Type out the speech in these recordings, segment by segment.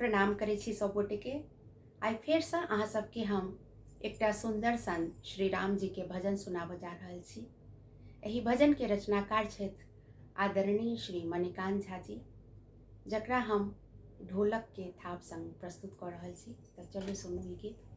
प्रणाम करै छी सब गोटे के। आइ फेर से अहाँ सबके हम एकटा सुंदर सन श्री राम जी के भजन सुनाबऽ जा रहल छी। एहि भजन के रचनाकार छथि आदरणीय श्री मणिकांत झा जी, जकरा हम ढोलक के थाप संग प्रस्तुत कऽ रहल छी। तऽ चलू सुनू ई गीत।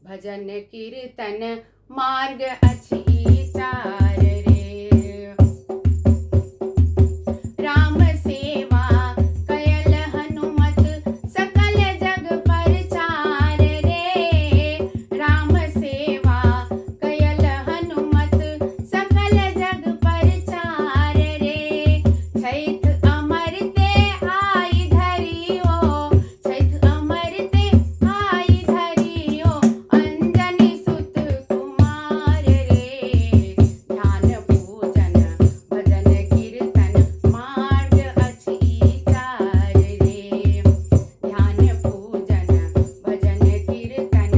भजन कीर्तन मार्ग अछि चार रे। राम सेवा कयल हनुमत सकल जग परचार रे। राम सेवा कयल हनुमत सकल जग परचार रे। छैठ अमर ते आई धरियो, छैठ अमर ते आई धरियो, अंजनी सुत कुमार रे। ध्यान पूजन भजन कीर्तन मार्ग अछि चार रे। ध्यान पूजन भजन कीर्तन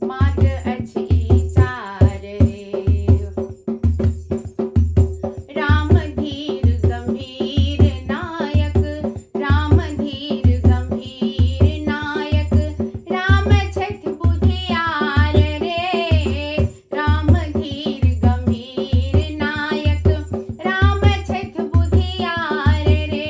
मार्ग अछि चार रे। राम धीर गंभीर नायक, राम धीर गंभीर नायक, राम छथि बुधियार रे। राम धीर गंभीर नायक, राम छथि बुधियार रे।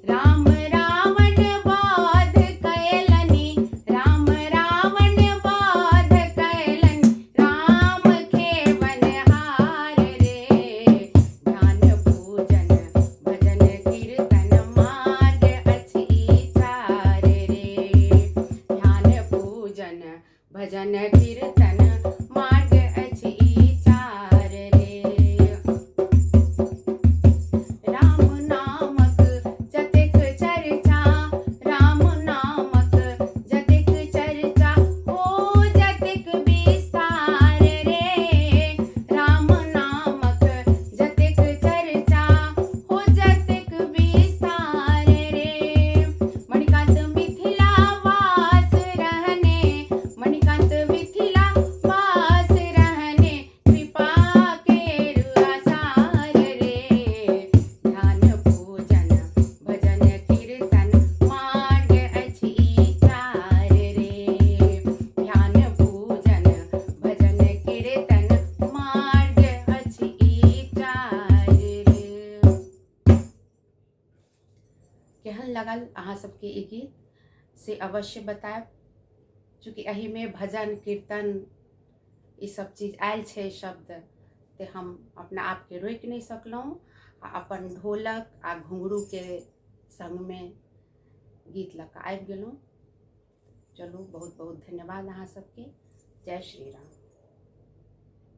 राम रावण वध कयलनि, राम रावण वध कयलनि, राम खेवनहार रे। ध्यान पूजन भजन कीर्तन मार्ग अछि चार रे। ध्यान पूजन भजन कीर्तन मार्ग अछि चार रे। राम नामक जतेक चर्चा, राम नामक जतेक चर्चा, हो जतेक विस्तार रे। राम नामक जतेक चर्चा, हो जतेक विस्तार रे। मणिकांत मिथिला वास रहने, मणिकांत मिथिला वास रहने, कृपा केर आसार रे। ध्यान पूजन भजन कीर्तन मार्ग अछि चार रे। ध्यान पूजन भजन कीर्तन मार्ग अछि चार रे। केहन लागल अहाँ सबके ई गीत से अवश्य बतायब, चूँकि एही में भजन कीर्तन ई सब चीज आयल छै शब्द, ते हम अपना आप के रोकि नहीं सकलहुँ आ अपन ढोलक आ घुंघरू के संग में गीत लऽ कऽ आबि गेलहुँ। चलू बहुत बहुत धन्यवाद अहाँ सबके। जय श्री राम।